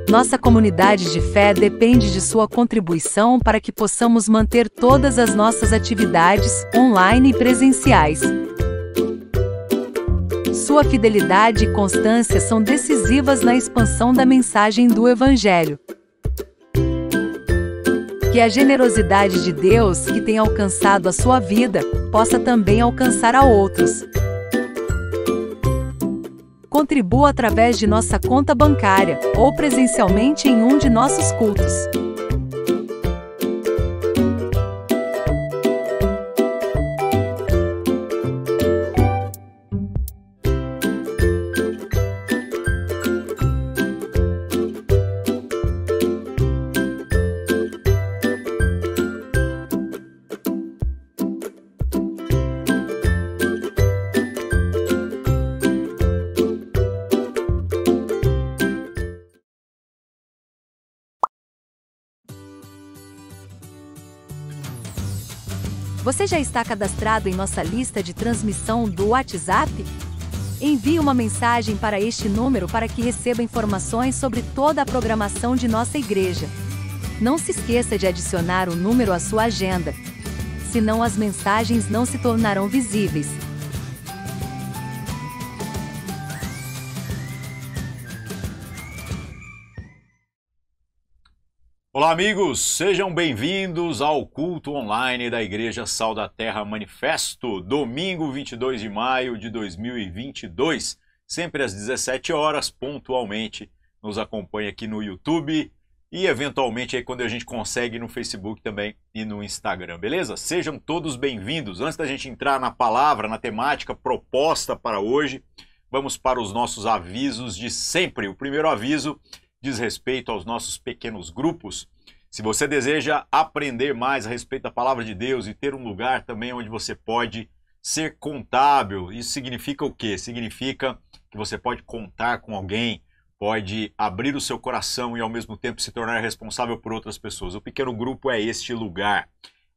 Nossa comunidade de fé depende de sua contribuição para que possamos manter todas as nossas atividades, online e presenciais. Sua fidelidade e constância são decisivas na expansão da mensagem do Evangelho. Que a generosidade de Deus, que tem alcançado a sua vida, possa também alcançar a outros. Contribua através de nossa conta bancária, ou presencialmente em um de nossos cultos. Você já está cadastrado em nossa lista de transmissão do WhatsApp? Envie uma mensagem para este número para que receba informações sobre toda a programação de nossa igreja. Não se esqueça de adicionar o número à sua agenda, senão as mensagens não se tornarão visíveis. Olá amigos, sejam bem-vindos ao culto online da Igreja Sal da Terra Manifesto, domingo 22 de maio de 2022, sempre às 17 horas, pontualmente. Nos acompanhe aqui no YouTube e eventualmente aí quando a gente consegue no Facebook também e no Instagram, beleza? Sejam todos bem-vindos. Antes da gente entrar na palavra, na temática proposta para hoje, vamos para os nossos avisos de sempre. O primeiro aviso diz respeito aos nossos pequenos grupos. Se você deseja aprender mais a respeito da palavra de Deus e ter um lugar também onde você pode ser contábil, isso significa o quê? Significa que você pode contar com alguém, pode abrir o seu coração e ao mesmo tempo se tornar responsável por outras pessoas. O pequeno grupo é este lugar.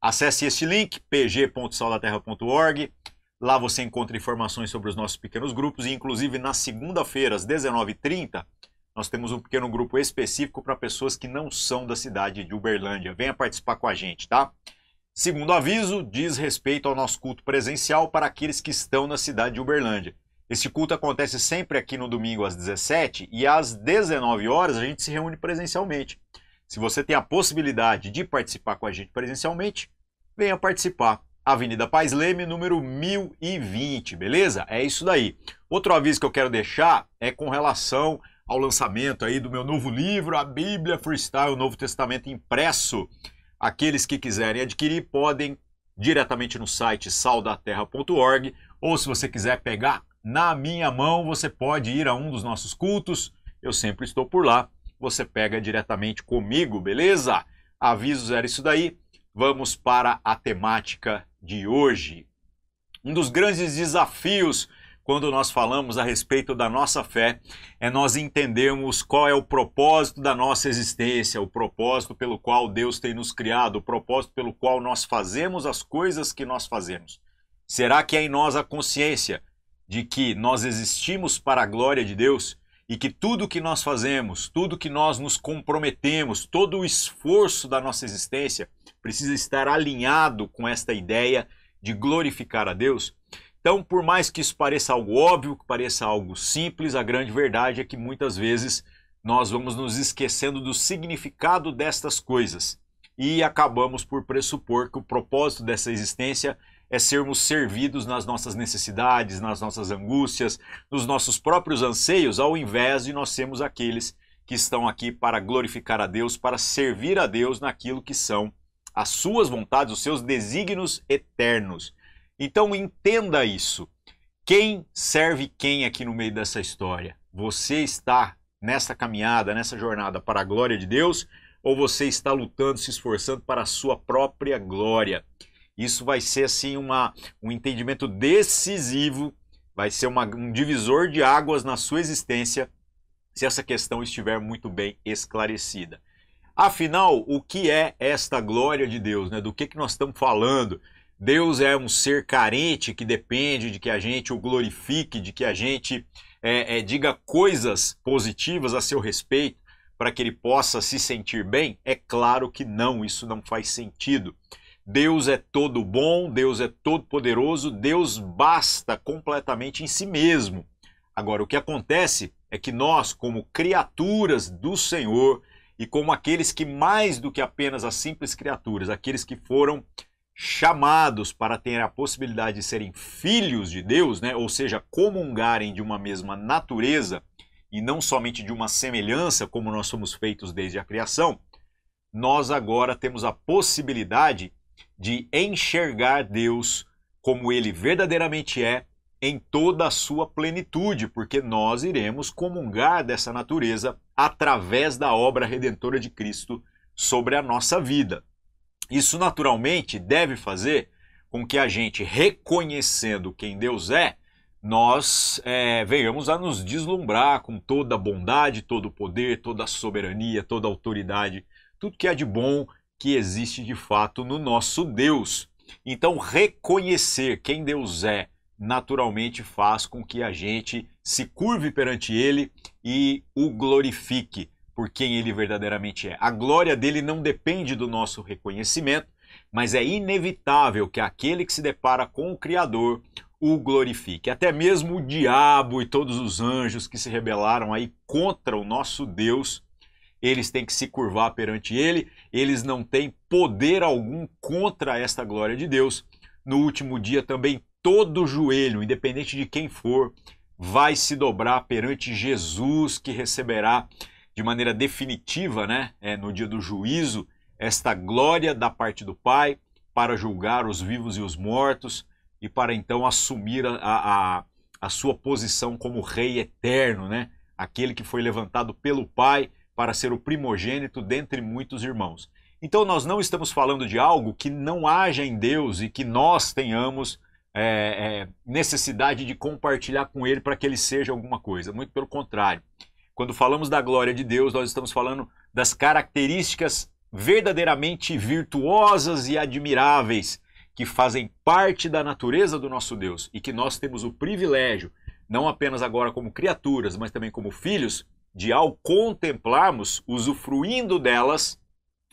Acesse este link, pg.saldaterra.org. Lá você encontra informações sobre os nossos pequenos grupos e inclusive na segunda-feira, às 19h30, nós temos um pequeno grupo específico para pessoas que não são da cidade de Uberlândia. Venha participar com a gente, tá? Segundo aviso, diz respeito ao nosso culto presencial para aqueles que estão na cidade de Uberlândia. Esse culto acontece sempre aqui no domingo às 17h e às 19 horas a gente se reúne presencialmente. Se você tem a possibilidade de participar com a gente presencialmente, venha participar. Avenida Paz Leme, número 1020, beleza? É isso daí. Outro aviso que eu quero deixar é com relação ao lançamento aí do meu novo livro, a Bíblia Freestyle, o Novo Testamento impresso. Aqueles que quiserem adquirir podem diretamente no site saldaterra.org, ou se você quiser pegar na minha mão, você pode ir a um dos nossos cultos. Eu sempre estou por lá. Você pega diretamente comigo, beleza? Avisos era isso daí. Vamos para a temática de hoje. Um dos grandes desafios quando nós falamos a respeito da nossa fé, é nós entendermos qual é o propósito da nossa existência, o propósito pelo qual Deus tem nos criado, o propósito pelo qual nós fazemos as coisas que nós fazemos. Será que é em nós a consciência de que nós existimos para a glória de Deus e que tudo que nós fazemos, tudo que nós nos comprometemos, todo o esforço da nossa existência precisa estar alinhado com esta ideia de glorificar a Deus? Então, por mais que isso pareça algo óbvio, que pareça algo simples, a grande verdade é que muitas vezes nós vamos nos esquecendo do significado destas coisas e acabamos por pressupor que o propósito dessa existência é sermos servidos nas nossas necessidades, nas nossas angústias, nos nossos próprios anseios, ao invés de nós sermos aqueles que estão aqui para glorificar a Deus, para servir a Deus naquilo que são as suas vontades, os seus desígnios eternos. Então entenda isso. Quem serve quem aqui no meio dessa história? Você está nessa caminhada, nessa jornada para a glória de Deus ou você está lutando, se esforçando para a sua própria glória? Isso vai ser assim um entendimento decisivo, vai ser um divisor de águas na sua existência se essa questão estiver muito bem esclarecida. Afinal, o que é esta glória de Deus, né? Do que nós estamos falando? Deus é um ser carente que depende de que a gente o glorifique, de que a gente diga coisas positivas a seu respeito, para que ele possa se sentir bem? É claro que não, isso não faz sentido. Deus é todo bom, Deus é todo poderoso, Deus basta completamente em si mesmo. Agora, o que acontece é que nós, como criaturas do Senhor, e como aqueles que mais do que apenas as simples criaturas, aqueles que foram chamados para ter a possibilidade de serem filhos de Deus, né? Ou seja, comungarem de uma mesma natureza e não somente de uma semelhança, como nós somos feitos desde a criação, nós agora temos a possibilidade de enxergar Deus como Ele verdadeiramente é, em toda a sua plenitude, porque nós iremos comungar dessa natureza através da obra redentora de Cristo sobre a nossa vida. Isso naturalmente deve fazer com que a gente, reconhecendo quem Deus é, nós venhamos a nos deslumbrar com toda a bondade, todo o poder, toda a soberania, toda a autoridade, tudo que há de bom que existe de fato no nosso Deus. Então, reconhecer quem Deus é naturalmente faz com que a gente se curve perante Ele e o glorifique por quem Ele verdadeiramente é. A glória dele não depende do nosso reconhecimento, mas é inevitável que aquele que se depara com o Criador o glorifique. Até mesmo o diabo e todos os anjos que se rebelaram aí contra o nosso Deus, eles têm que se curvar perante Ele, eles não têm poder algum contra esta glória de Deus. No último dia também todo joelho, independente de quem for, vai se dobrar perante Jesus, que receberá de maneira definitiva, no dia do juízo, esta glória da parte do Pai para julgar os vivos e os mortos e para então assumir a sua posição como Rei eterno, aquele que foi levantado pelo Pai para ser o primogênito dentre muitos irmãos. Então nós não estamos falando de algo que não haja em Deus e que nós tenhamos necessidade de compartilhar com Ele para que Ele seja alguma coisa. Muito pelo contrário. Quando falamos da glória de Deus, nós estamos falando das características verdadeiramente virtuosas e admiráveis que fazem parte da natureza do nosso Deus e que nós temos o privilégio, não apenas agora como criaturas, mas também como filhos, de ao contemplarmos, usufruindo delas,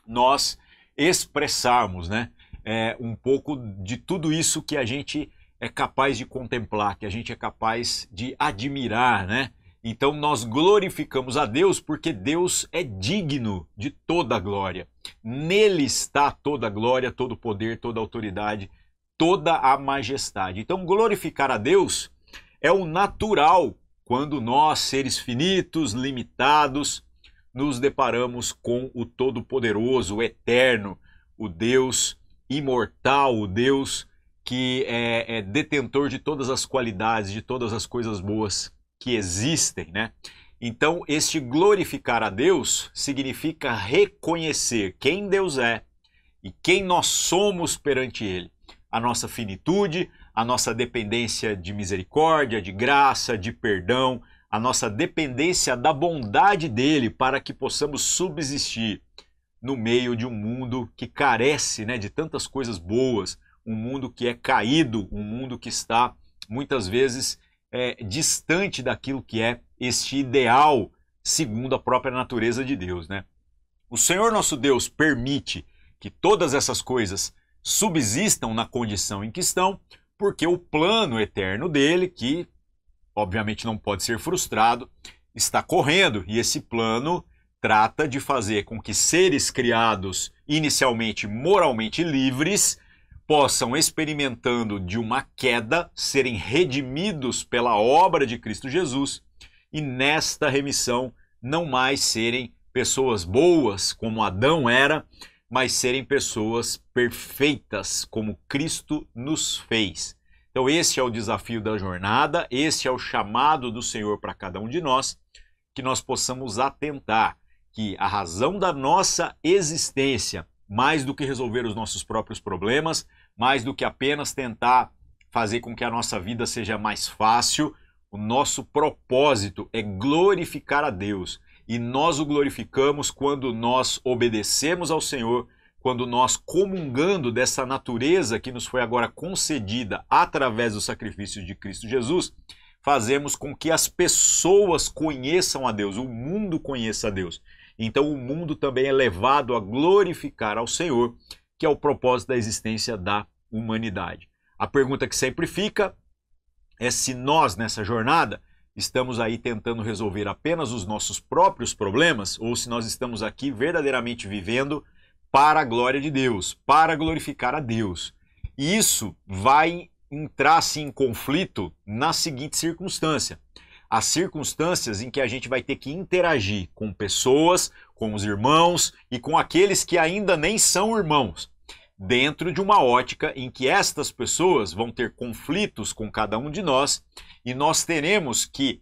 nós expressarmos, um pouco de tudo isso que a gente é capaz de contemplar, que a gente é capaz de admirar, Então nós glorificamos a Deus porque Deus é digno de toda a glória. Nele está toda a glória, todo o poder, toda a autoridade, toda a majestade. Então glorificar a Deus é o natural quando nós, seres finitos, limitados, nos deparamos com o Todo-Poderoso, o Eterno, o Deus imortal, o Deus que é detentor de todas as qualidades, de todas as coisas boas que existem, Então, este glorificar a Deus significa reconhecer quem Deus é e quem nós somos perante Ele. A nossa finitude, a nossa dependência de misericórdia, de graça, de perdão, a nossa dependência da bondade dEle para que possamos subsistir no meio de um mundo que carece, de tantas coisas boas, um mundo que é caído, um mundo que está muitas vezes distante daquilo que é este ideal segundo a própria natureza de Deus, O Senhor nosso Deus permite que todas essas coisas subsistam na condição em que estão, porque o plano eterno dele, que obviamente não pode ser frustrado, está correndo, e esse plano trata de fazer com que seres criados inicialmente moralmente livres possam, experimentando de uma queda, serem redimidos pela obra de Cristo Jesus e nesta remissão não mais serem pessoas boas como Adão era, mas serem pessoas perfeitas como Cristo nos fez. Então esse é o desafio da jornada, esse é o chamado do Senhor para cada um de nós, que nós possamos atentar que a razão da nossa existência, mais do que resolver os nossos próprios problemas, mais do que apenas tentar fazer com que a nossa vida seja mais fácil, o nosso propósito é glorificar a Deus. E nós o glorificamos quando nós obedecemos ao Senhor, quando nós, comungando dessa natureza que nos foi agora concedida através do sacrifício de Cristo Jesus, fazemos com que as pessoas conheçam a Deus, o mundo conheça a Deus. então o mundo também é levado a glorificar ao Senhor, que é o propósito da existência da humanidade. A pergunta que sempre fica é se nós, nessa jornada, estamos aí tentando resolver apenas os nossos próprios problemas ou se nós estamos aqui verdadeiramente vivendo para a glória de Deus, para glorificar a Deus. E isso vai entrar-se em conflito na seguinte circunstância. As circunstâncias em que a gente vai ter que interagir com pessoas, com os irmãos e com aqueles que ainda nem são irmãos, dentro de uma ótica em que estas pessoas vão ter conflitos com cada um de nós e nós teremos que,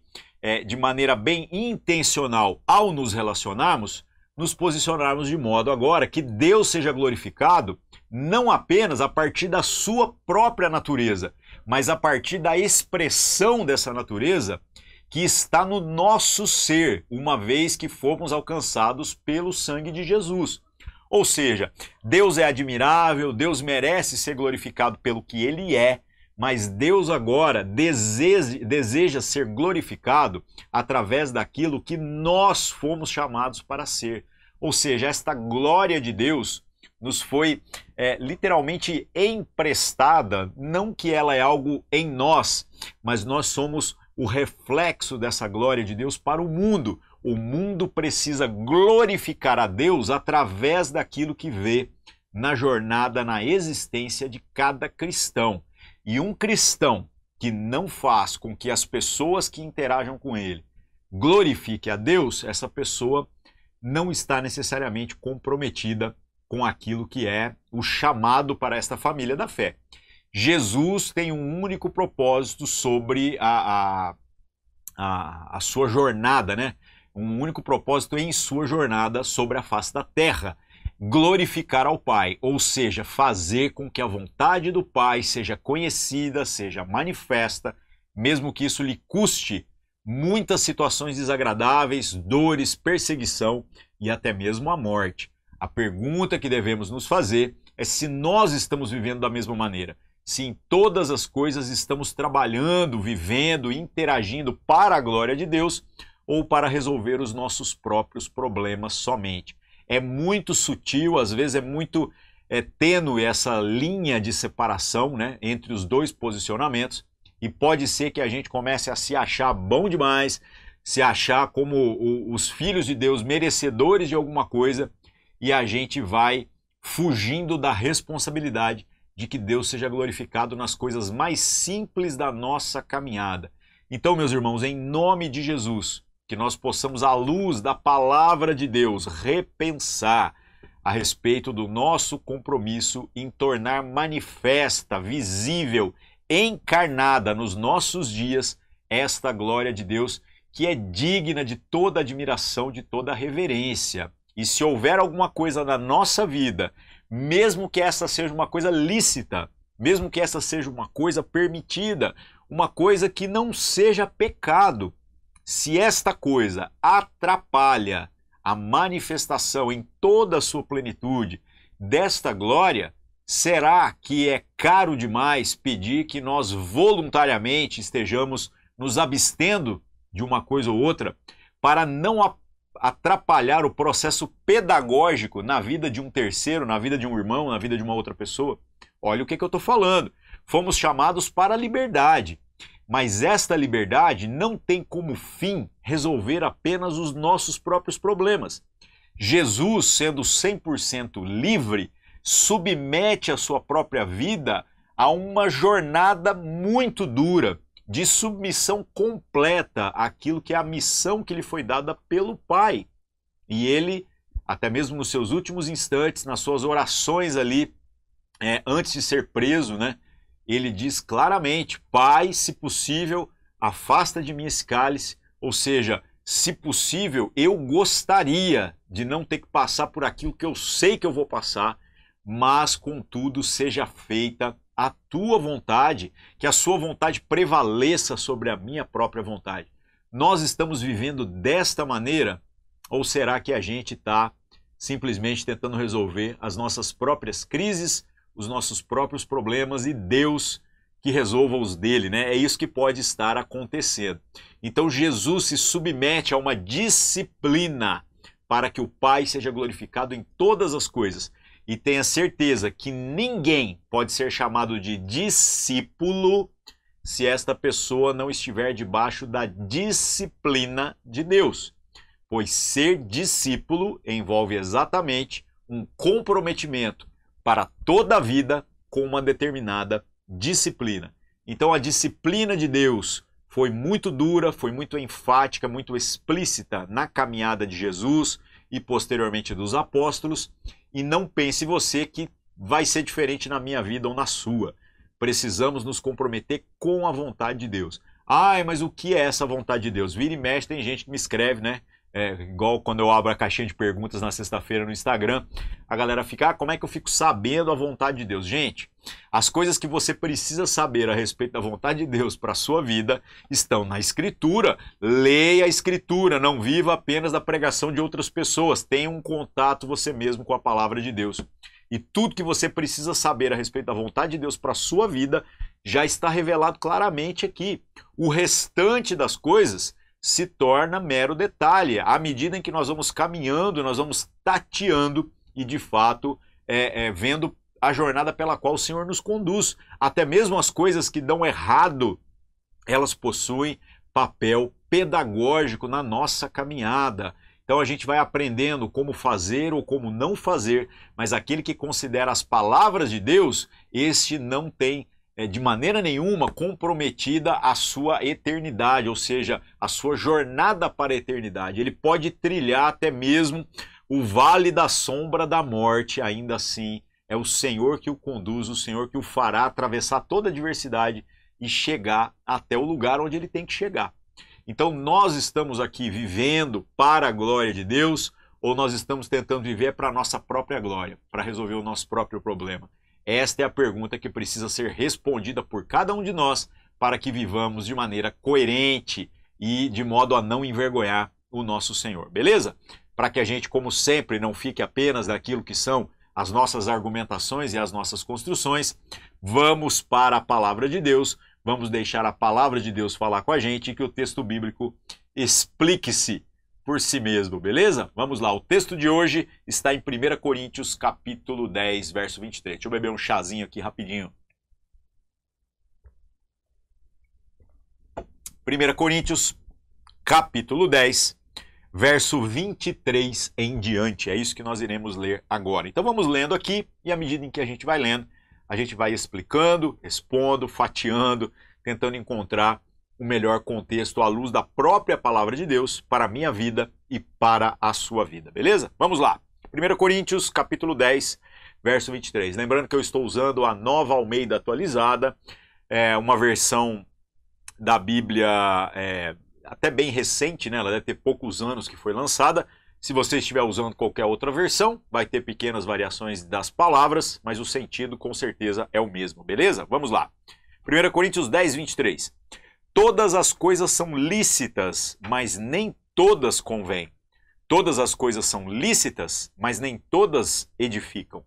de maneira bem intencional, ao nos relacionarmos, nos posicionarmos de modo agora que Deus seja glorificado não apenas a partir da sua própria natureza, mas a partir da expressão dessa natureza que está no nosso ser, uma vez que fomos alcançados pelo sangue de Jesus. Ou seja, Deus é admirável, Deus merece ser glorificado pelo que Ele é, mas Deus agora deseja ser glorificado através daquilo que nós fomos chamados para ser. Ou seja, esta glória de Deus nos foi literalmente emprestada, não que ela é algo em nós, mas nós somos o reflexo dessa glória de Deus para o mundo. O mundo precisa glorificar a Deus através daquilo que vê na jornada, na existência de cada cristão. E um cristão que não faz com que as pessoas que interajam com ele glorifiquem a Deus, essa pessoa não está necessariamente comprometida com aquilo que é o chamado para esta família da fé. Jesus tem um único propósito sobre a sua jornada, né? Um único propósito em sua jornada sobre a face da terra: glorificar ao Pai, ou seja, fazer com que a vontade do Pai seja conhecida, seja manifesta, mesmo que isso lhe custe muitas situações desagradáveis, dores, perseguição e até mesmo a morte. A pergunta que devemos nos fazer é se nós estamos vivendo da mesma maneira, se em todas as coisas estamos trabalhando, vivendo, interagindo para a glória de Deus ou para resolver os nossos próprios problemas somente. É muito sutil, às vezes é muito tênue essa linha de separação, né, entre os dois posicionamentos, e pode ser que a gente comece a se achar bom demais, se achar como os filhos de Deus merecedores de alguma coisa, e a gente vai fugindo da responsabilidade de que Deus seja glorificado nas coisas mais simples da nossa caminhada. Então, meus irmãos, em nome de Jesus, que nós possamos, à luz da palavra de Deus, repensar a respeito do nosso compromisso em tornar manifesta, visível, encarnada nos nossos dias esta glória de Deus que é digna de toda admiração, de toda reverência. E se houver alguma coisa na nossa vida, mesmo que essa seja uma coisa lícita, mesmo que essa seja uma coisa permitida, uma coisa que não seja pecado, se esta coisa atrapalha a manifestação em toda a sua plenitude desta glória, será que é caro demais pedir que nós voluntariamente estejamos nos abstendo de uma coisa ou outra para não atrapalhar o processo pedagógico na vida de um terceiro, na vida de um irmão, na vida de uma outra pessoa? Olha o que eu estou falando. Fomos chamados para a liberdade. Mas esta liberdade não tem como fim resolver apenas os nossos próprios problemas. Jesus, sendo 100% livre, submete a sua própria vida a uma jornada muito dura, de submissão completa àquilo que é a missão que lhe foi dada pelo Pai. E ele, até mesmo nos seus últimos instantes, nas suas orações ali, antes de ser preso, né? Ele diz claramente: Pai, se possível, afasta de mim esse cálice. Ou seja, se possível, eu gostaria de não ter que passar por aquilo que eu sei que eu vou passar, mas, contudo, seja feita a tua vontade, que a sua vontade prevaleça sobre a minha própria vontade. Nós estamos vivendo desta maneira? Ou será que a gente está simplesmente tentando resolver as nossas próprias crises, os nossos próprios problemas e Deus que resolva os dele, né? É isso que pode estar acontecendo. Então Jesus se submete a uma disciplina para que o Pai seja glorificado em todas as coisas. E tenha certeza que ninguém pode ser chamado de discípulo se esta pessoa não estiver debaixo da disciplina de Deus. Pois ser discípulo envolve exatamente um comprometimento para toda a vida com uma determinada disciplina. Então a disciplina de Deus foi muito dura, foi muito enfática, muito explícita na caminhada de Jesus e posteriormente dos apóstolos. E não pense você que vai ser diferente na minha vida ou na sua. Precisamos nos comprometer com a vontade de Deus. Ai, mas o que é essa vontade de Deus? Vira e mexe, tem gente que me escreve, né? Igual quando eu abro a caixinha de perguntas na sexta-feira no Instagram, a galera fica, como é que eu fico sabendo a vontade de Deus? Gente, as coisas que você precisa saber a respeito da vontade de Deus para a sua vida estão na Escritura. Leia a Escritura, não viva apenas da pregação de outras pessoas. Tenha um contato você mesmo com a palavra de Deus. E tudo que você precisa saber a respeito da vontade de Deus para a sua vida já está revelado claramente aqui. O restante das coisas se torna mero detalhe. À medida em que nós vamos caminhando, nós vamos tateando e, de fato, vendo a jornada pela qual o Senhor nos conduz. Até mesmo as coisas que dão errado, elas possuem papel pedagógico na nossa caminhada. Então a gente vai aprendendo como fazer ou como não fazer, mas aquele que considera as palavras de Deus, este não tem de maneira nenhuma comprometida a sua eternidade, ou seja, a sua jornada para a eternidade. Ele pode trilhar até mesmo o vale da sombra da morte, ainda assim é o Senhor que o conduz, o Senhor que o fará atravessar toda a adversidade e chegar até o lugar onde ele tem que chegar. Então nós estamos aqui vivendo para a glória de Deus ou nós estamos tentando viver para a nossa própria glória, para resolver o nosso próprio problema? Esta é a pergunta que precisa ser respondida por cada um de nós para que vivamos de maneira coerente e de modo a não envergonhar o nosso Senhor, beleza? Para que a gente, como sempre, não fique apenas naquilo que são as nossas argumentações e as nossas construções, vamos para a palavra de Deus, vamos deixar a palavra de Deus falar com a gente e que o texto bíblico explique-se por si mesmo, beleza? Vamos lá, o texto de hoje está em 1 Coríntios, capítulo 10, verso 23. Deixa eu beber um chazinho aqui rapidinho. 1 Coríntios, capítulo 10, verso 23 em diante. É isso que nós iremos ler agora. Então vamos lendo aqui e à medida em que a gente vai lendo, a gente vai explicando, expondo, fatiando, tentando encontrar o melhor contexto à luz da própria palavra de Deus para a minha vida e para a sua vida, beleza? Vamos lá. 1 Coríntios, capítulo 10, verso 23. Lembrando que eu estou usando a Nova Almeida atualizada, uma versão da Bíblia até bem recente, né? Ela deve ter poucos anos que foi lançada. Se você estiver usando qualquer outra versão, vai ter pequenas variações das palavras, mas o sentido com certeza é o mesmo, beleza? Vamos lá. 1 Coríntios 10, 23. Todas as coisas são lícitas, mas nem todas convêm. Todas as coisas são lícitas, mas nem todas edificam.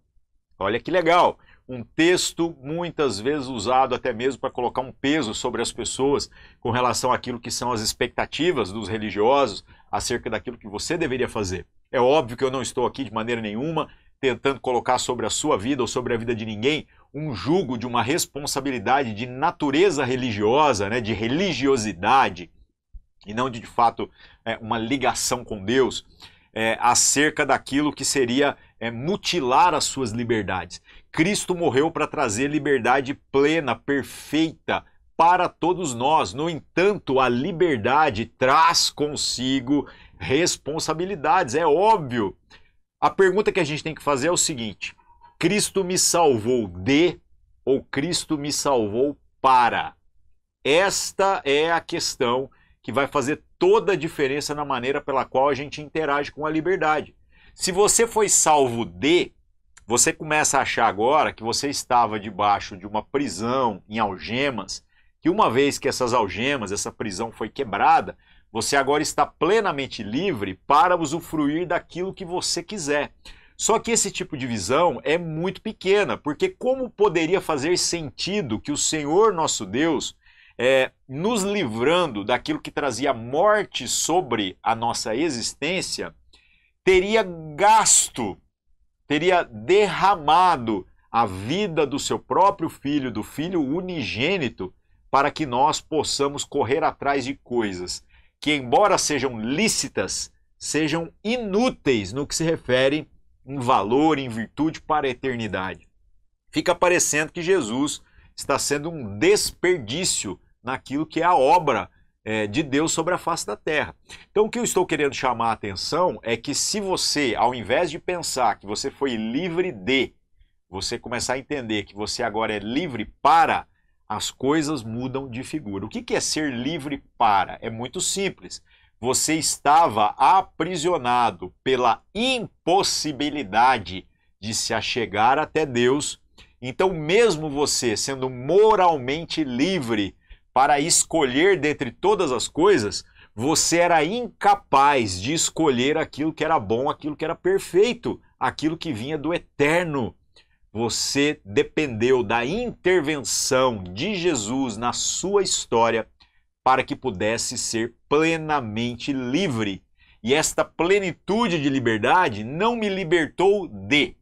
Olha que legal. Um texto muitas vezes usado até mesmo para colocar um peso sobre as pessoas com relação àquilo que são as expectativas dos religiosos acerca daquilo que você deveria fazer. É óbvio que eu não estou aqui de maneira nenhuma tentando colocar sobre a sua vida ou sobre a vida de ninguém um jugo de uma responsabilidade de natureza religiosa, né, de religiosidade, e não de fato uma ligação com Deus, acerca daquilo que seria mutilar as suas liberdades. Cristo morreu para trazer liberdade plena, perfeita para todos nós. No entanto, a liberdade traz consigo responsabilidades, é óbvio. A pergunta que a gente tem que fazer é o seguinte: Cristo me salvou de ou Cristo me salvou para? Esta é a questão que vai fazer toda a diferença na maneira pela qual a gente interage com a liberdade. Se você foi salvo de, você começa a achar agora que você estava debaixo de uma prisão em algemas, que uma vez que essas algemas, essa prisão foi quebrada, você agora está plenamente livre para usufruir daquilo que você quiser. Só que esse tipo de visão é muito pequena, porque como poderia fazer sentido que o Senhor nosso Deus, nos livrando daquilo que trazia morte sobre a nossa existência, teria gasto, teria derramado a vida do seu próprio filho, do filho unigênito, para que nós possamos correr atrás de coisas que, embora sejam lícitas, sejam inúteis no que se refere em valor, em virtude para a eternidade. Fica parecendo que Jesus está sendo um desperdício naquilo que é a obra de Deus sobre a face da terra. Então o que eu estou querendo chamar a atenção é que se você, ao invés de pensar que você foi livre de, você começar a entender que você agora é livre para, as coisas mudam de figura. O que é ser livre para? É muito simples. Você estava aprisionado pela impossibilidade de se achegar até Deus. Então, mesmo você sendo moralmente livre para escolher dentre todas as coisas, você era incapaz de escolher aquilo que era bom, aquilo que era perfeito, aquilo que vinha do eterno. Você dependeu da intervenção de Jesus na sua história para que pudesse ser plenamente livre. E esta plenitude de liberdade não me libertou de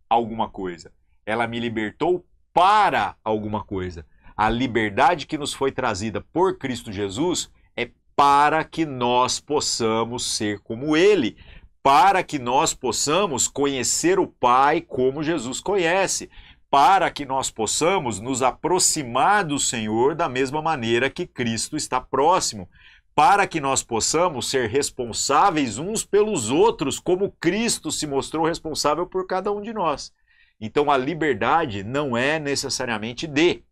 alguma coisa. Ela me libertou para alguma coisa. A liberdade que nos foi trazida por Cristo Jesus é para que nós possamos ser como Ele, para que nós possamos conhecer o Pai como Jesus conhece, para que nós possamos nos aproximar do Senhor da mesma maneira que Cristo está próximo, para que nós possamos ser responsáveis uns pelos outros, como Cristo se mostrou responsável por cada um de nós. Então a liberdade não é necessariamente de,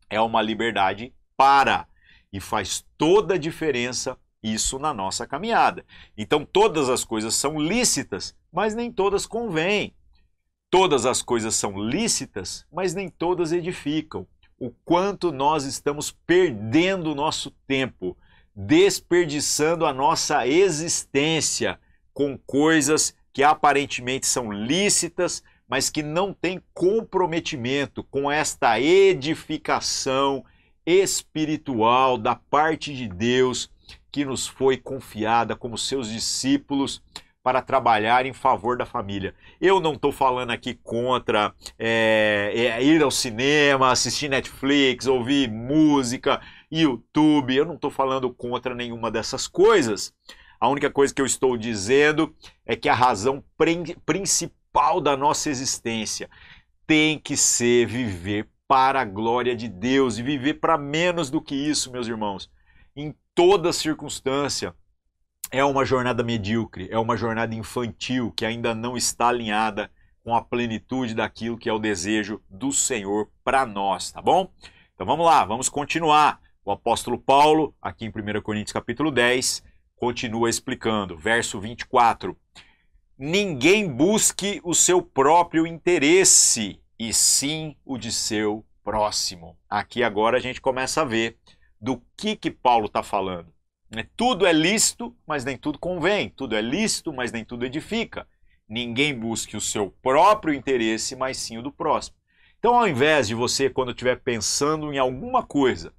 é uma liberdade para, e faz toda a diferença isso na nossa caminhada. Então todas as coisas são lícitas, mas nem todas convêm. Todas as coisas são lícitas, mas nem todas edificam. O quanto nós estamos perdendo o nosso tempo, desperdiçando a nossa existência com coisas que aparentemente são lícitas, mas que não têm comprometimento com esta edificação espiritual da parte de Deus que nos foi confiada como seus discípulos para trabalhar em favor da família. Eu não estou falando aqui contra ir ao cinema, assistir Netflix, ouvir música, YouTube. Eu não estou falando contra nenhuma dessas coisas. A única coisa que eu estou dizendo é que a razão principal da nossa existência tem que ser viver para a glória de Deus e viver para menos do que isso, meus irmãos. Em toda circunstância, é uma jornada medíocre, é uma jornada infantil que ainda não está alinhada com a plenitude daquilo que é o desejo do Senhor para nós, tá bom? Então vamos lá, vamos continuar. O apóstolo Paulo, aqui em 1 Coríntios capítulo 10, continua explicando, verso 24. Ninguém busque o seu próprio interesse, e sim o de seu próximo. Aqui agora a gente começa a ver do que Paulo está falando. Tudo é lícito, mas nem tudo convém. Tudo é lícito, mas nem tudo edifica. Ninguém busque o seu próprio interesse, mas sim o do próximo. Então, ao invés de você, quando estiver pensando em alguma coisa,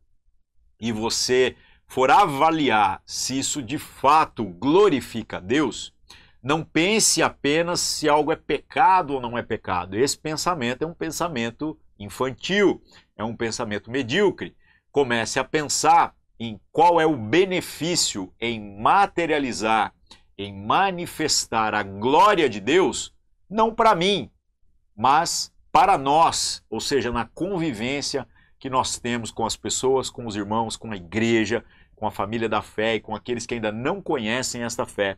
e você for avaliar se isso de fato glorifica a Deus, não pense apenas se algo é pecado ou não é pecado. Esse pensamento é um pensamento infantil, é um pensamento medíocre. Comece a pensar em qual é o benefício em materializar, em manifestar a glória de Deus, não para mim, mas para nós, ou seja, na convivência que nós temos com as pessoas, com os irmãos, com a igreja, com a família da fé e com aqueles que ainda não conhecem esta fé,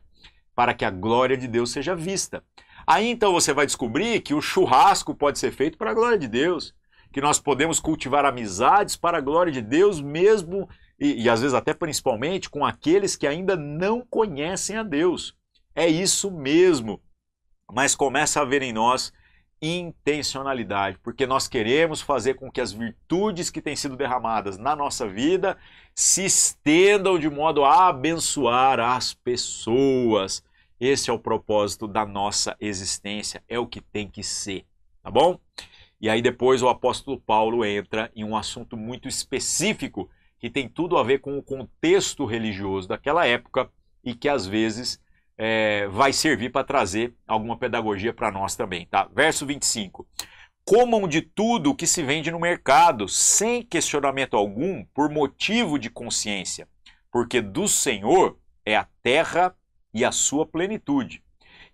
para que a glória de Deus seja vista. Aí então você vai descobrir que o churrasco pode ser feito para a glória de Deus, que nós podemos cultivar amizades para a glória de Deus mesmo, e às vezes até principalmente com aqueles que ainda não conhecem a Deus. É isso mesmo, mas começa a haver em nós intencionalidade, porque nós queremos fazer com que as virtudes que têm sido derramadas na nossa vida se estendam de modo a abençoar as pessoas. Esse é o propósito da nossa existência, é o que tem que ser, tá bom? E aí depois o apóstolo Paulo entra em um assunto muito específico que tem tudo a ver com o contexto religioso daquela época e que às vezes vai servir para trazer alguma pedagogia para nós também, tá? Verso 25. Comam de tudo o que se vende no mercado, sem questionamento algum, por motivo de consciência, porque do Senhor é a terra e a sua plenitude.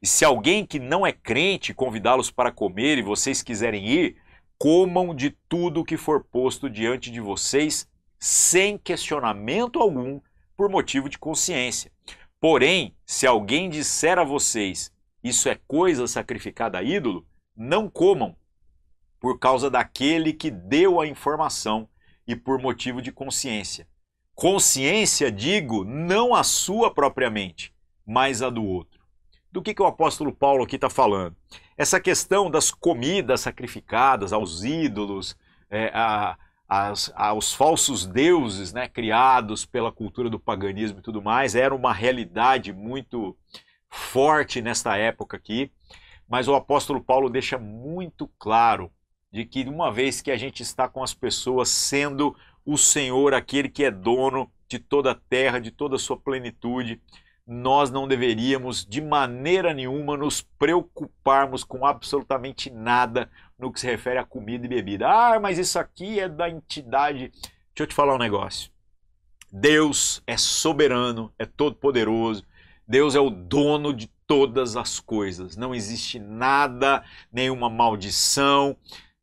E se alguém que não é crente convidá-los para comer e vocês quiserem ir, comam de tudo o que for posto diante de vocês, sem questionamento algum, por motivo de consciência. Porém, se alguém disser a vocês, isso é coisa sacrificada a ídolo, não comam, por causa daquele que deu a informação e por motivo de consciência. Consciência, digo, não a sua propriamente, mas a do outro. Do que o apóstolo Paulo aqui está falando? Essa questão das comidas sacrificadas aos ídolos, aos falsos deuses, né, criados pela cultura do paganismo e tudo mais, era uma realidade muito forte nesta época aqui, mas o apóstolo Paulo deixa muito claro de que uma vez que a gente está com as pessoas sendo o Senhor, aquele que é dono de toda a terra, de toda a sua plenitude, nós não deveríamos de maneira nenhuma nos preocuparmos com absolutamente nada no que se refere a comida e bebida. Ah, mas isso aqui é da entidade. Deixa eu te falar um negócio. Deus é soberano, é todo-poderoso. Deus é o dono de todas as coisas. Não existe nada, nenhuma maldição,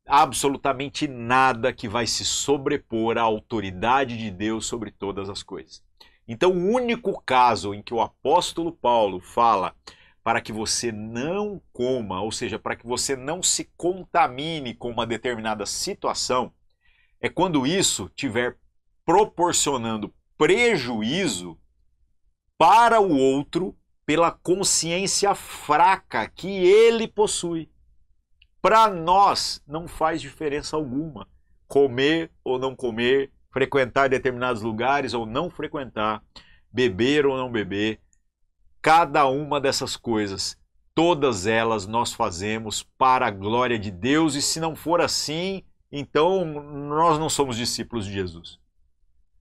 absolutamente nada que vai se sobrepor à autoridade de Deus sobre todas as coisas. Então, o único caso em que o apóstolo Paulo fala para que você não coma, ou seja, para que você não se contamine com uma determinada situação, é quando isso estiver proporcionando prejuízo para o outro pela consciência fraca que ele possui. Para nós não faz diferença alguma comer ou não comer, frequentar determinados lugares ou não frequentar, beber ou não beber. Cada uma dessas coisas, todas elas nós fazemos para a glória de Deus, e se não for assim, então nós não somos discípulos de Jesus.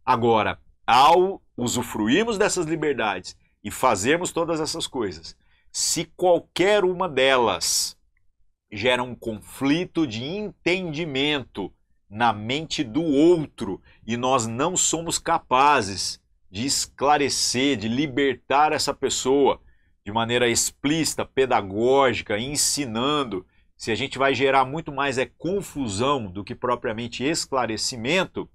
Agora, ao usufruirmos dessas liberdades e fazermos todas essas coisas, se qualquer uma delas gera um conflito de entendimento na mente do outro e nós não somos capazes de esclarecer, de libertar essa pessoa de maneira explícita, pedagógica, ensinando, se a gente vai gerar muito mais confusão do que propriamente esclarecimento,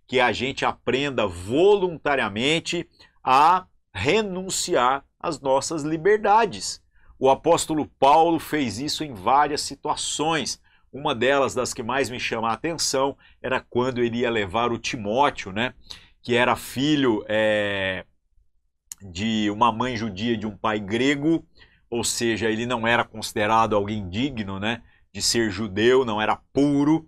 que a gente aprenda voluntariamente a renunciar às nossas liberdades. O apóstolo Paulo fez isso em várias situações. Uma delas, das que mais me chama a atenção, era quando ele ia levar o Timóteo, né, que era filho de uma mãe judia e de um pai grego, ou seja, ele não era considerado alguém digno, né, de ser judeu, não era puro.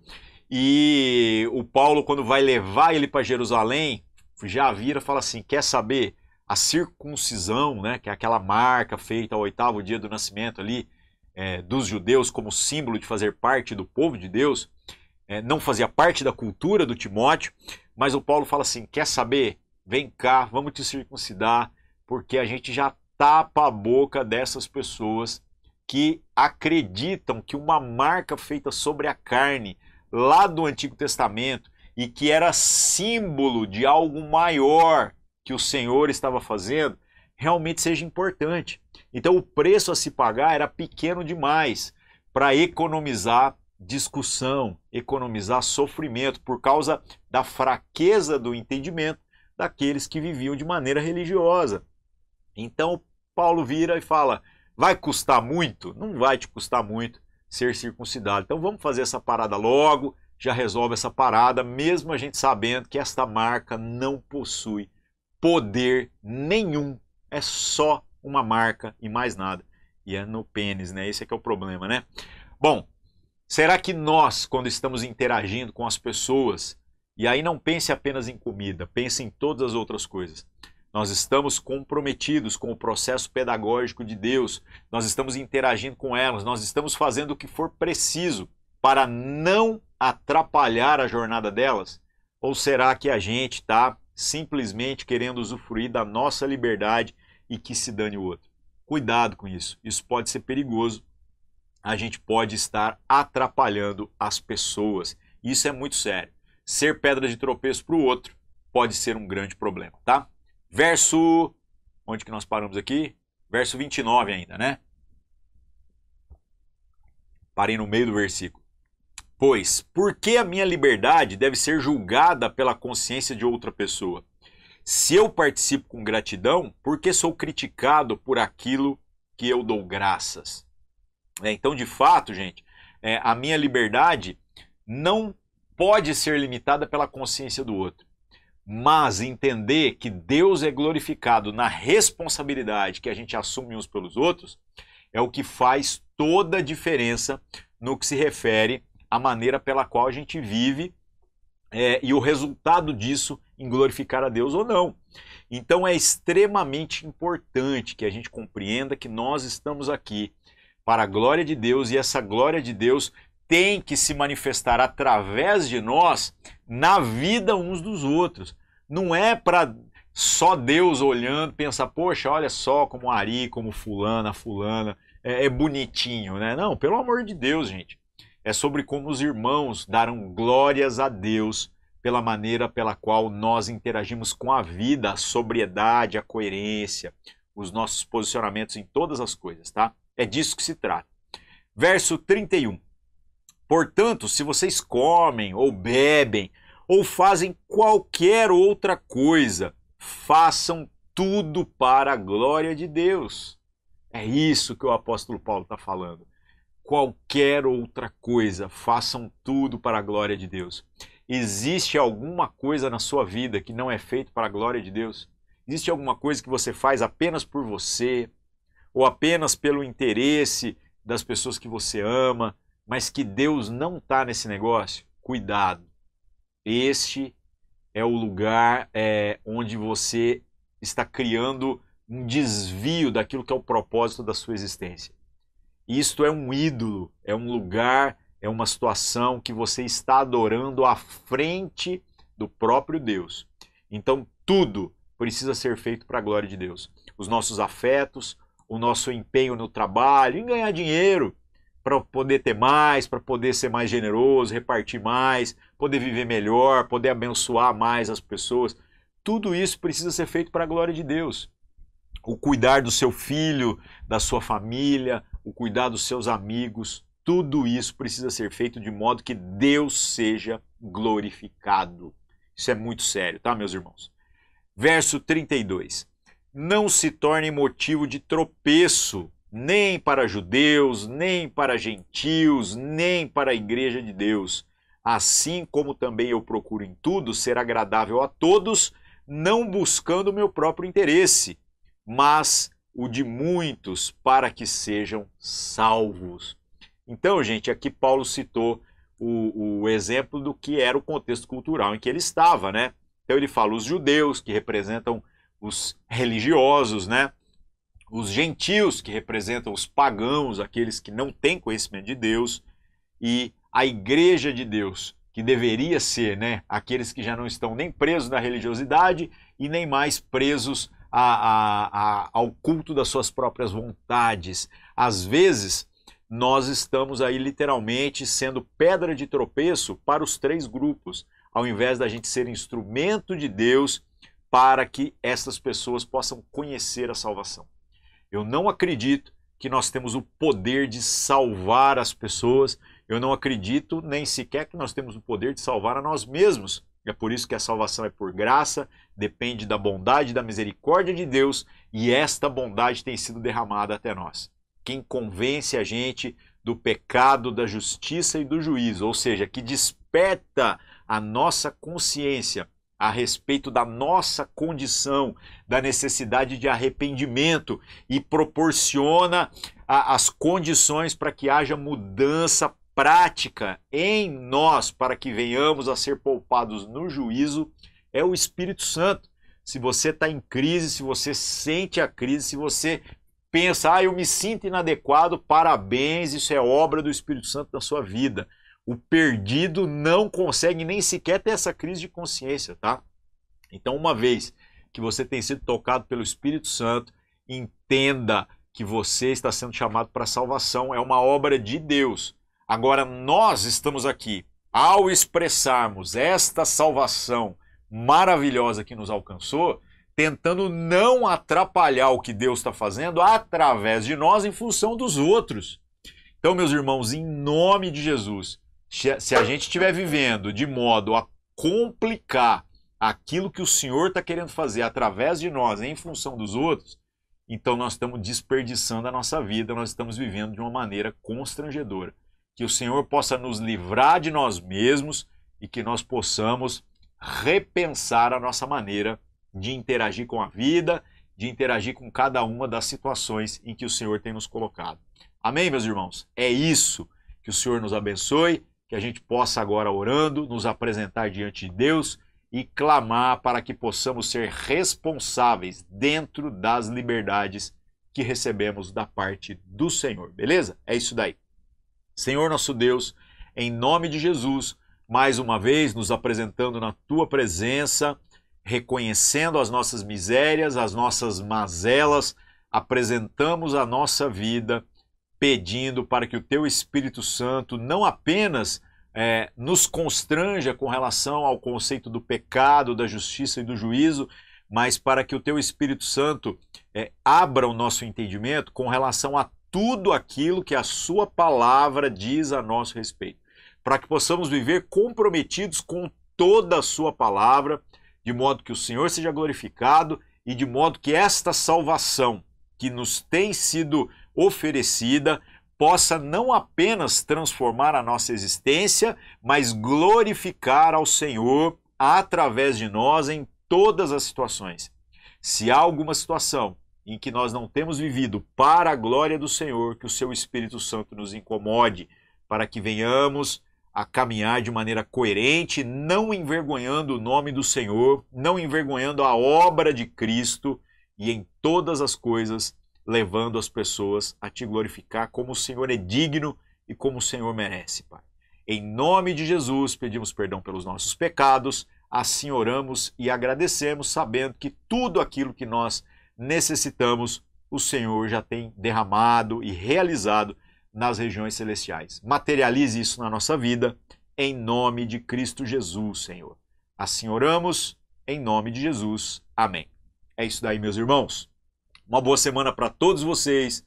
E o Paulo, quando vai levar ele para Jerusalém, já vira e fala assim, quer saber, a circuncisão, né, que é aquela marca feita ao 8º dia do nascimento ali, dos judeus como símbolo de fazer parte do povo de Deus, não fazia parte da cultura do Timóteo, mas o Paulo fala assim, quer saber? Vem cá, vamos te circuncidar, porque a gente já tapa a boca dessas pessoas que acreditam que uma marca feita sobre a carne, lá do Antigo Testamento, e que era símbolo de algo maior que o Senhor estava fazendo, realmente seja importante. Então o preço a se pagar era pequeno demais para economizar discussão, economizar sofrimento por causa da fraqueza do entendimento daqueles que viviam de maneira religiosa. Então Paulo vira e fala, vai custar muito? Não vai te custar muito ser circuncidado. Então vamos fazer essa parada logo, já resolve essa parada, mesmo a gente sabendo que esta marca não possui poder nenhum, é só uma marca e mais nada. E é no pênis, né? Esse é que é o problema, né? Bom, será que nós, quando estamos interagindo com as pessoas, e aí não pense apenas em comida, pense em todas as outras coisas, nós estamos comprometidos com o processo pedagógico de Deus, nós estamos interagindo com elas, nós estamos fazendo o que for preciso para não atrapalhar a jornada delas? Ou será que a gente está simplesmente querendo usufruir da nossa liberdade e que se dane o outro? Cuidado com isso. Isso pode ser perigoso. A gente pode estar atrapalhando as pessoas. Isso é muito sério. Ser pedra de tropeço para o outro pode ser um grande problema, tá? Verso... Onde que nós paramos aqui? Verso 29 ainda, né? Parei no meio do versículo. Pois, por que a minha liberdade deve ser julgada pela consciência de outra pessoa? Se eu participo com gratidão, por que sou criticado por aquilo que eu dou graças? Então, de fato, gente, a minha liberdade não pode ser limitada pela consciência do outro. Mas entender que Deus é glorificado na responsabilidade que a gente assume uns pelos outros é o que faz toda a diferença no que se refere à maneira pela qual a gente vive e o resultado disso em glorificar a Deus ou não. Então é extremamente importante que a gente compreenda que nós estamos aqui para a glória de Deus e essa glória de Deus tem que se manifestar através de nós na vida uns dos outros. Não é para só Deus olhando pensar, poxa, olha só como Ari, como fulana, é bonitinho, né? Não, pelo amor de Deus, gente. É sobre como os irmãos darão glórias a Deus pela maneira pela qual nós interagimos com a vida, a sobriedade, a coerência, os nossos posicionamentos em todas as coisas, tá? É disso que se trata. Verso 31. Portanto, se vocês comem ou bebem ou fazem qualquer outra coisa, façam tudo para a glória de Deus. É isso que o apóstolo Paulo está falando. Qualquer outra coisa, façam tudo para a glória de Deus. Existe alguma coisa na sua vida que não é feito para a glória de Deus? Existe alguma coisa que você faz apenas por você, ou apenas pelo interesse das pessoas que você ama, mas que Deus não está nesse negócio? Cuidado. Este é o lugar onde você está criando um desvio daquilo que é o propósito da sua existência. Isto é um ídolo, é um lugar, é uma situação que você está adorando à frente do próprio Deus. Então tudo precisa ser feito para a glória de Deus. Os nossos afetos, o nosso empenho no trabalho, em ganhar dinheiro, para poder ter mais, para poder ser mais generoso, repartir mais, poder viver melhor, poder abençoar mais as pessoas. Tudo isso precisa ser feito para a glória de Deus. O cuidar do seu filho, da sua família, o cuidar dos seus amigos, tudo isso precisa ser feito de modo que Deus seja glorificado. Isso é muito sério, tá, meus irmãos? Verso 32. Não se torne motivo de tropeço, nem para judeus, nem para gentios, nem para a igreja de Deus. Assim como também eu procuro em tudo ser agradável a todos, não buscando o meu próprio interesse, mas o de muitos, para que sejam salvos. Então, gente, aqui Paulo citou o exemplo do que era o contexto cultural em que ele estava, né? Então ele fala os judeus, que representam os religiosos, né? Os gentios, que representam os pagãos, aqueles que não têm conhecimento de Deus, e a igreja de Deus, que deveria ser, né, aqueles que já não estão nem presos na religiosidade e nem mais presos ao culto das suas próprias vontades. Às vezes, nós estamos aí literalmente sendo pedra de tropeço para os três grupos, ao invés da gente ser instrumento de Deus para que essas pessoas possam conhecer a salvação. Eu não acredito que nós temos o poder de salvar as pessoas, eu não acredito nem sequer que nós temos o poder de salvar a nós mesmos. É por isso que a salvação é por graça, depende da bondade e da misericórdia de Deus, e esta bondade tem sido derramada até nós. Quem convence a gente do pecado, da justiça e do juízo, ou seja, que desperta a nossa consciência a respeito da nossa condição, da necessidade de arrependimento e proporciona as condições para que haja mudança prática em nós, para que venhamos a ser poupados no juízo, é o Espírito Santo. Se você está em crise, se você sente a crise, se você pensa, eu me sinto inadequado, parabéns, isso é obra do Espírito Santo na sua vida. O perdido não consegue nem sequer ter essa crise de consciência, tá? Então, uma vez que você tem sido tocado pelo Espírito Santo, entenda que você está sendo chamado para a salvação, é uma obra de Deus. Agora, nós estamos aqui, ao expressarmos esta salvação maravilhosa que nos alcançou, tentando não atrapalhar o que Deus está fazendo através de nós em função dos outros. Então, meus irmãos, em nome de Jesus, se a gente estiver vivendo de modo a complicar aquilo que o Senhor está querendo fazer através de nós em função dos outros, então nós estamos desperdiçando a nossa vida, nós estamos vivendo de uma maneira constrangedora. Que o Senhor possa nos livrar de nós mesmos e que nós possamos repensar a nossa maneira de interagir com a vida, de interagir com cada uma das situações em que o Senhor tem nos colocado. Amém, meus irmãos? É isso. Que o Senhor nos abençoe, que a gente possa agora orando, nos apresentar diante de Deus e clamar para que possamos ser responsáveis dentro das liberdades que recebemos da parte do Senhor. Beleza? É isso daí. Senhor nosso Deus, em nome de Jesus, mais uma vez nos apresentando na Tua presença, reconhecendo as nossas misérias, as nossas mazelas, apresentamos a nossa vida pedindo para que o Teu Espírito Santo não apenas nos constranja com relação ao conceito do pecado, da justiça e do juízo, mas para que o Teu Espírito Santo abra o nosso entendimento com relação a tudo aquilo que a Sua palavra diz a nosso respeito, para que possamos viver comprometidos com toda a Sua palavra, de modo que o Senhor seja glorificado e de modo que esta salvação que nos tem sido oferecida possa não apenas transformar a nossa existência, mas glorificar ao Senhor através de nós em todas as situações. Se há alguma situação em que nós não temos vivido para a glória do Senhor, que o Seu Espírito Santo nos incomode, para que venhamos a caminhar de maneira coerente, não envergonhando o nome do Senhor, não envergonhando a obra de Cristo e em todas as coisas levando as pessoas a Te glorificar como o Senhor é digno e como o Senhor merece, Pai. Em nome de Jesus, pedimos perdão pelos nossos pecados, assim oramos e agradecemos, sabendo que tudo aquilo que nós necessitamos, o Senhor já tem derramado e realizado nas regiões celestiais. Materialize isso na nossa vida, em nome de Cristo Jesus, Senhor. Assim oramos, em nome de Jesus. Amém. É isso daí, meus irmãos. Uma boa semana para todos vocês.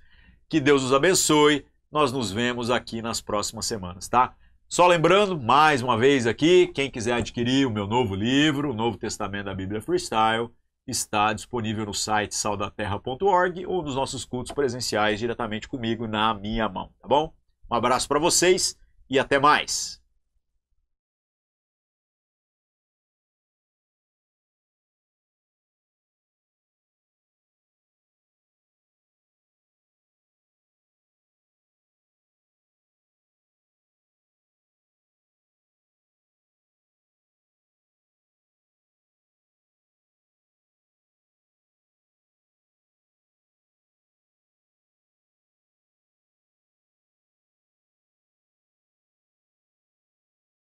Que Deus os abençoe. Nós nos vemos aqui nas próximas semanas, tá? Só lembrando, mais uma vez aqui, quem quiser adquirir o meu novo livro, o Novo Testamento da Bíblia Freestyle, está disponível no site saudaterra.org ou nos nossos cultos presenciais diretamente comigo na minha mão, tá bom? Um abraço para vocês e até mais!